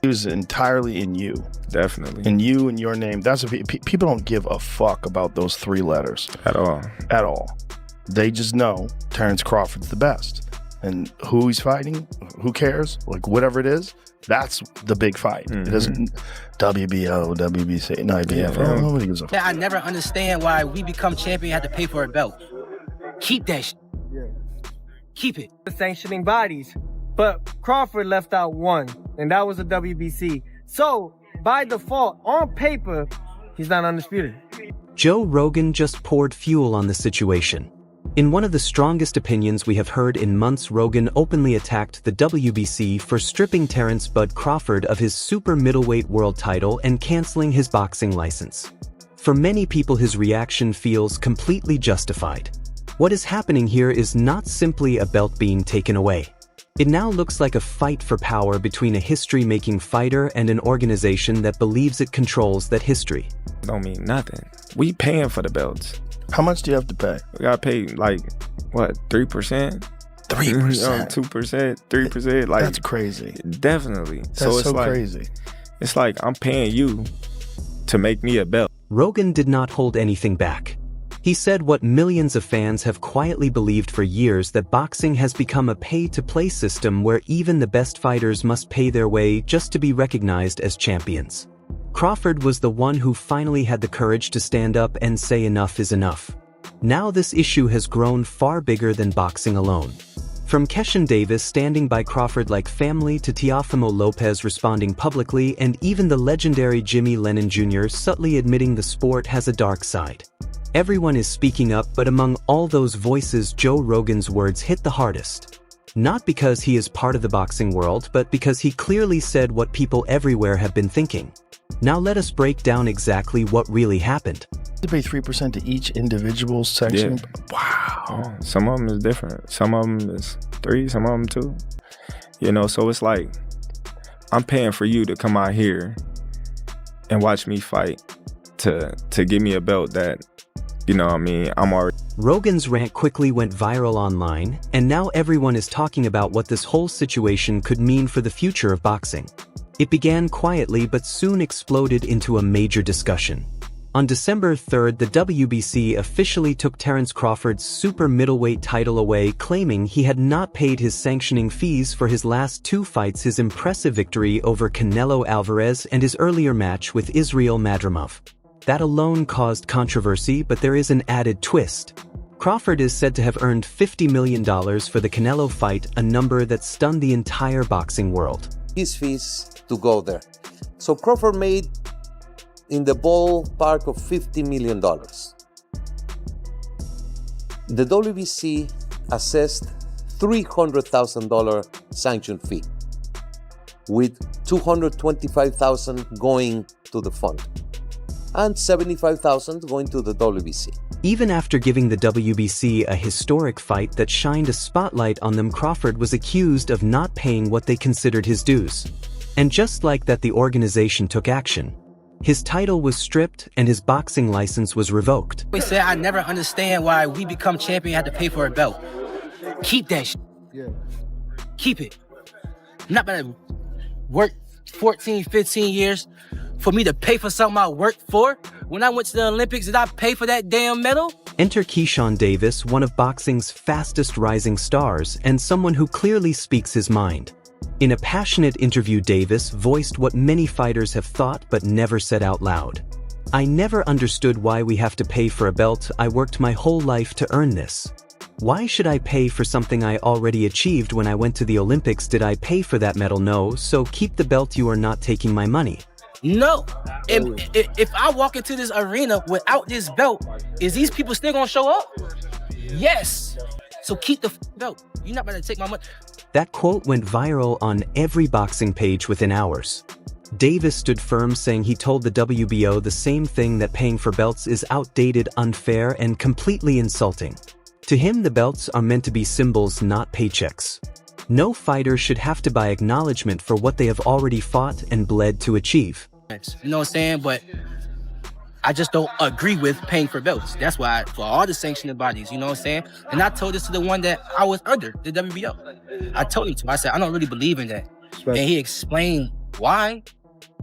It was entirely in you. Definitely. In you and your name. That's people don't give a fuck about those 3 letters. At all. At all. They just know Terence Crawford's the best. And who he's fighting, who cares? Like, whatever it is, that's the big fight. It isn't WBO, WBC, no, IBF. Nobody gives a fuck. I never understand why we become champion have to pay for a belt. Keep that shit. Keep it. The sanctioning bodies. But Crawford left out one, and that was the WBC. So, by default, on paper, he's not undisputed. Joe Rogan just poured fuel on the situation. In one of the strongest opinions we have heard in months, Rogan openly attacked the WBC for stripping Terence "Bud" Crawford of his super middleweight world title and canceling his boxing license. For many people, his reaction feels completely justified. What is happening here is not simply a belt being taken away. It now looks like a fight for power between a history-making fighter and an organization that believes it controls that history. Don't mean nothing. We paying for the belts. How much do you have to pay? We gotta pay like, what, 3%? 3%? 2%, 3%. Like, that's crazy. Definitely. That's it's so like, crazy. It's like I'm paying you to make me a belt. Rogan did not hold anything back. He said what millions of fans have quietly believed for years, that boxing has become a pay-to-play system where even the best fighters must pay their way just to be recognized as champions. Crawford was the one who finally had the courage to stand up and say enough is enough. Now this issue has grown far bigger than boxing alone. From Keshan Davis standing by Crawford like family to Teofimo Lopez responding publicly, and even the legendary Jimmy Lennon Jr. subtly admitting the sport has a dark side. Everyone is speaking up, but among all those voices, Joe Rogan's words hit the hardest. Not because he is part of the boxing world, but because he clearly said what people everywhere have been thinking. Now let us break down exactly what really happened. To pay 3% to each individual section? Yeah. Wow. Some of them is different. Some of them is 3, some of them 2. You know, so it's like, I'm paying for you to come out here and watch me fight to give me a belt that, you know what I mean, I'm already... Rogan's rant quickly went viral online, and now everyone is talking about what this whole situation could mean for the future of boxing. It began quietly but soon exploded into a major discussion. On December 3rd, the WBC officially took Terence Crawford's super middleweight title away, claiming he had not paid his sanctioning fees for his last 2 fights, his impressive victory over Canelo Alvarez and his earlier match with Israil Madrimov. That alone caused controversy, but there is an added twist. Crawford is said to have earned $50 million for the Canelo fight, a number that stunned the entire boxing world. His fees to go there. So Crawford made in the ballpark of $50 million. The WBC assessed $300,000 sanction fee, with $225,000 going to the fund and $75,000 going to the WBC. Even after giving the WBC a historic fight that shined a spotlight on them, Crawford was accused of not paying what they considered his dues. And just like that, the organization took action. His title was stripped and his boxing license was revoked. They said I never understand why we become champion have to pay for a belt. Keep that shit. Keep it. I'm not gonna work 14, 15 years for me to pay for something I worked for. When I went to the Olympics, did I pay for that damn medal? Enter Keyshawn Davis, one of boxing's fastest rising stars and someone who clearly speaks his mind. In a passionate interview, Davis voiced what many fighters have thought but never said out loud. "I never understood why we have to pay for a belt. I worked my whole life to earn this. Why should I pay for something I already achieved? When I went to the Olympics, did I pay for that medal? No, so keep the belt. You are not taking my money." No. If I walk into this arena without this belt, is these people still gonna show up? Yes. So keep the belt. You're not gonna take my money. That quote went viral on every boxing page within hours. Davis stood firm, saying he told the WBO the same thing, that paying for belts is outdated, unfair, and completely insulting. To him, the belts are meant to be symbols, not paychecks. No fighter should have to buy acknowledgement for what they have already fought and bled to achieve. You know what I'm saying? But I just don't agree with paying for belts. That's why, for all the sanctioning bodies, you know what I'm saying? And I told this to the one that I was under, the WBO. I told him to. I said, I don't really believe in that. And he explained why?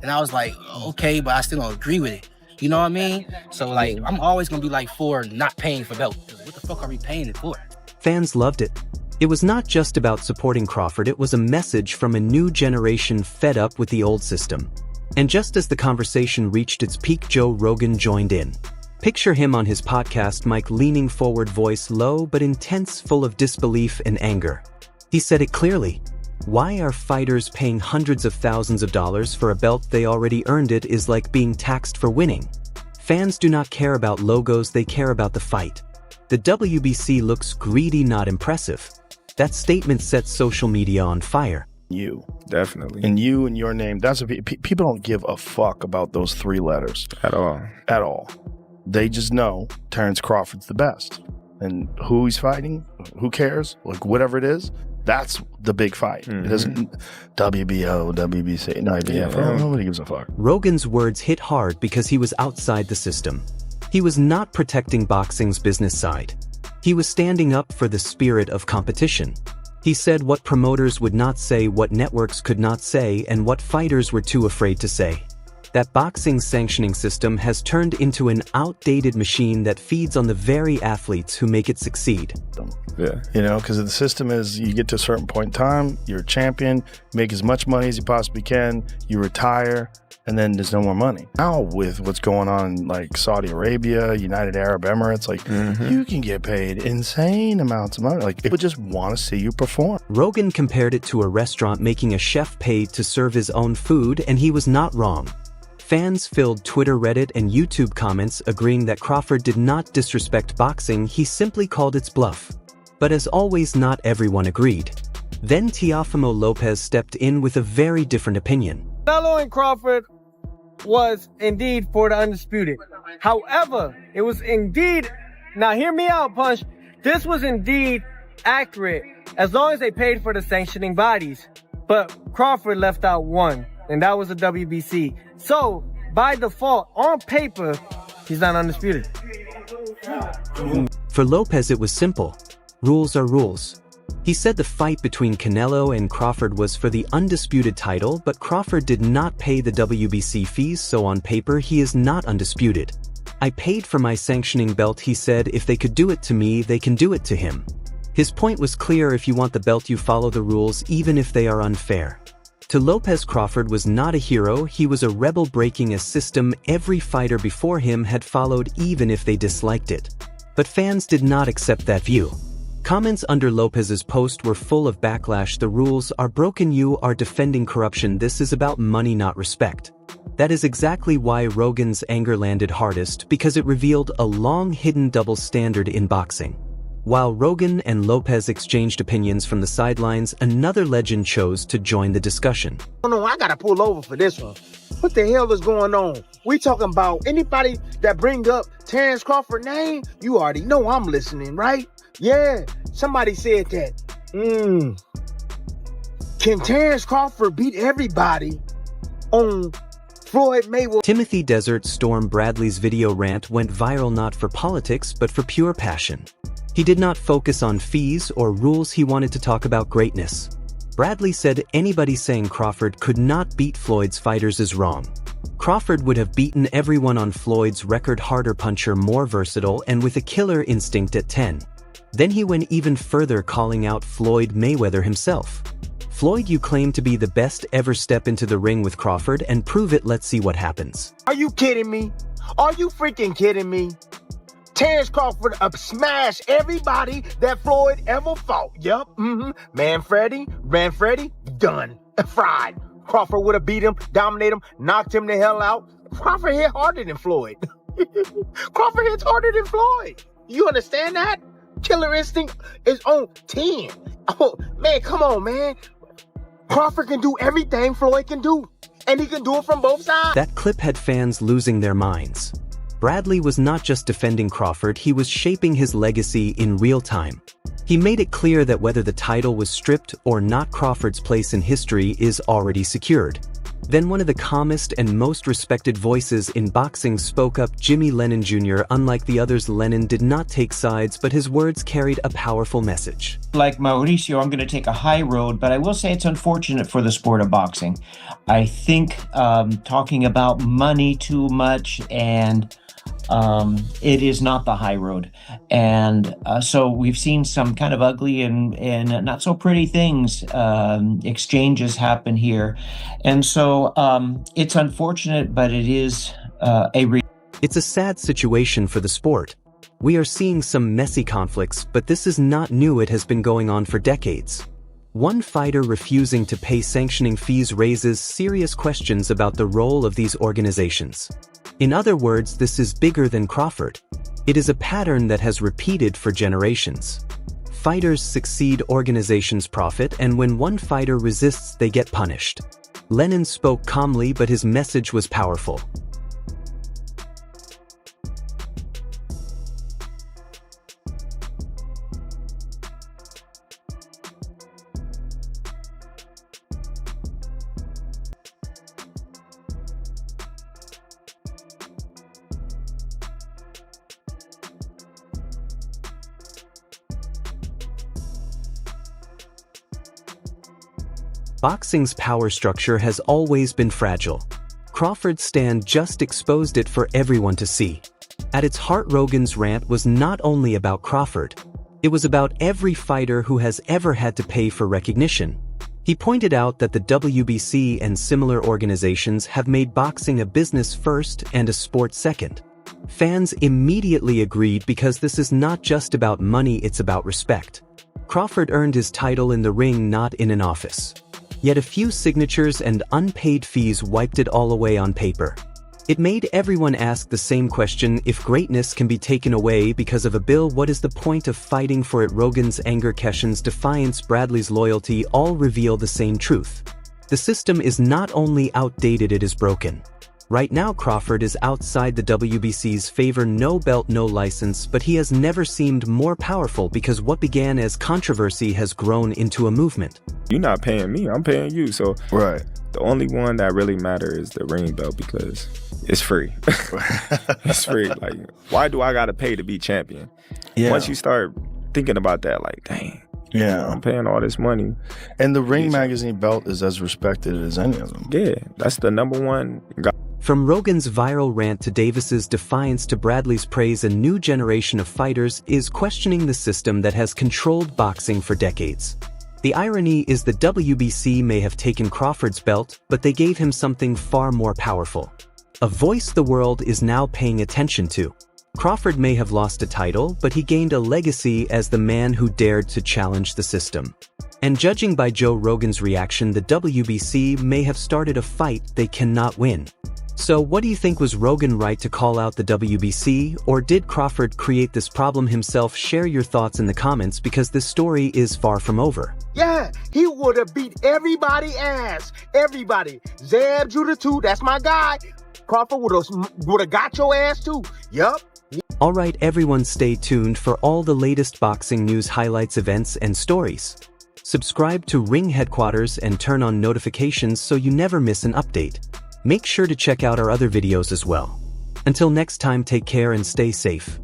And I was like, okay, but I still don't agree with it. You know what I mean? So like, I'm always gonna be like for not paying for belt. What the fuck are we paying it for? Fans loved it. It was not just about supporting Crawford, it was a message from a new generation fed up with the old system. And just as the conversation reached its peak, Joe Rogan joined in. Picture him on his podcast mic, leaning forward, voice low but intense, full of disbelief and anger. He said it clearly. Why are fighters paying hundreds of thousands of dollars for a belt they already earned? It is like being taxed for winning. Fans do not care about logos, they care about the fight. The WBC looks greedy, not impressive. That statement sets social media on fire. You. Definitely. And you and your name. That's what people don't give a fuck about those 3 letters. At all. At all. They just know Terence Crawford's the best. And who he's fighting, who cares? Like, whatever it is, that's the big fight. It isn't WBO, WBC, no IBF. Nobody gives a fuck. Rogan's words hit hard because he was outside the system. He was not protecting boxing's business side. He was standing up for the spirit of competition. He said what promoters would not say, what networks could not say, and what fighters were too afraid to say. That boxing's sanctioning system has turned into an outdated machine that feeds on the very athletes who make it succeed. Yeah. You know, because the system is you get to a certain point in time, you're a champion, make as much money as you possibly can, you retire, and then there's no more money. Now with what's going on in like Saudi Arabia, United Arab Emirates, like you can get paid insane amounts of money. Like people just want to see you perform. Rogan compared it to a restaurant making a chef paid to serve his own food, and he was not wrong. Fans filled Twitter, Reddit, and YouTube comments agreeing that Crawford did not disrespect boxing, he simply called its bluff. But as always, not everyone agreed. Then Teofimo Lopez stepped in with a very different opinion. Canelo and Crawford was indeed for the undisputed. However, it was indeed, now hear me out, Punch, this was indeed accurate as long as they paid for the sanctioning bodies. But Crawford left out one, and that was the WBC. So, by default, on paper, he's not undisputed. For Lopez, it was simple. Rules are rules. He said the fight between Canelo and Crawford was for the undisputed title, but Crawford did not pay the WBC fees, so on paper, he is not undisputed. I paid for my sanctioning belt, he said. If they could do it to me, they can do it to him. His point was clear: if you want the belt, you follow the rules, even if they are unfair. To Lopez, Crawford was not a hero, he was a rebel breaking a system every fighter before him had followed, even if they disliked it. But fans did not accept that view. Comments under Lopez's post were full of backlash. The rules are broken, you are defending corruption, this is about money, not respect. That is exactly why Rogan's anger landed hardest, because it revealed a long-hidden double standard in boxing. While Rogan and Lopez exchanged opinions from the sidelines, another legend chose to join the discussion. Oh no, I gotta pull over for this one. What the hell is going on? We talking about anybody that bring up Terence Crawford name? You already know I'm listening, right? Yeah, somebody said that. Can Terence Crawford beat everybody on Floyd Mayweather? Timothy Desert Storm Bradley's video rant went viral not for politics but for pure passion. He did not focus on fees or rules, he wanted to talk about greatness. Bradley said anybody saying Crawford could not beat Floyd's fighters is wrong. Crawford would have beaten everyone on Floyd's record, harder puncher, more versatile, and with a killer instinct at 10. Then he went even further, calling out Floyd Mayweather himself. Floyd, you claim to be the best ever, step into the ring with Crawford and prove it, let's see what happens. Are you kidding me? Are you freaking kidding me? Terence Crawford smashed everybody that Floyd ever fought. Yep. Manfredi, done. Fried. Crawford would have beat him, dominated him, knocked him the hell out. Crawford hit harder than Floyd. Crawford hits harder than Floyd. You understand that? Killer instinct is on 10. Oh, man, come on, man. Crawford can do everything Floyd can do, and he can do it from both sides. That clip had fans losing their minds. Bradley was not just defending Crawford, he was shaping his legacy in real time. He made it clear that whether the title was stripped or not, Crawford's place in history is already secured. Then one of the calmest and most respected voices in boxing spoke up. Jimmy Lennon Jr. Unlike the others, Lennon did not take sides, but his words carried a powerful message. Like Mauricio, I'm going to take a high road, but I will say it's unfortunate for the sport of boxing. I think talking about money too much and it is not the high road. And so we've seen some kind of ugly and not so pretty things, exchanges happen here. And so it's unfortunate, but it is It's a sad situation for the sport. We are seeing some messy conflicts, but this is not new. It has been going on for decades. One fighter refusing to pay sanctioning fees raises serious questions about the role of these organizations. In other words, this is bigger than Crawford. It is a pattern that has repeated for generations. Fighters succeed, organizations profit, and when one fighter resists, they get punished. Lennon spoke calmly, but his message was powerful. Boxing's power structure has always been fragile. Crawford's stand just exposed it for everyone to see. At its heart, Rogan's rant was not only about Crawford. It was about every fighter who has ever had to pay for recognition. He pointed out that the WBC and similar organizations have made boxing a business first and a sport second. Fans immediately agreed because this is not just about money, it's about respect. Crawford earned his title in the ring, not in an office. Yet a few signatures and unpaid fees wiped it all away on paper. It made everyone ask the same question: if greatness can be taken away because of a bill, what is the point of fighting for it? Rogan's anger, Keshan's defiance, Bradley's loyalty all reveal the same truth. The system is not only outdated, it is broken. Right now, Crawford is outside the WBC's favor, no belt, no license, but he has never seemed more powerful because what began as controversy has grown into a movement. You're not paying me, I'm paying you. So Right. the only one that really matters is the ring belt because it's free. It's free. Like, why do I gotta pay to be champion? Yeah. Once you start thinking about that, like, dang, Yeah. I'm paying all this money. And the Ring magazine belt is as respected as any of them. Yeah, that's the number one guy. From Rogan's viral rant to Davis's defiance to Bradley's praise, a new generation of fighters is questioning the system that has controlled boxing for decades. The irony is the WBC may have taken Crawford's belt, but they gave him something far more powerful. A voice the world is now paying attention to. Crawford may have lost a title, but he gained a legacy as the man who dared to challenge the system. And judging by Joe Rogan's reaction, the WBC may have started a fight they cannot win. So what do you think? Was Rogan right to call out the WBC, or did Crawford create this problem himself? Share your thoughts in the comments because this story is far from over. Yeah, he would have beat everybody ass. Everybody. Zeb Judah too, that's my guy. Crawford would have got your ass too. Yup. Alright everyone, stay tuned for all the latest boxing news, highlights, events, and stories. Subscribe to Ring Headquaterzz and turn on notifications so you never miss an update. Make sure to check out our other videos as well. Until next time, take care and stay safe.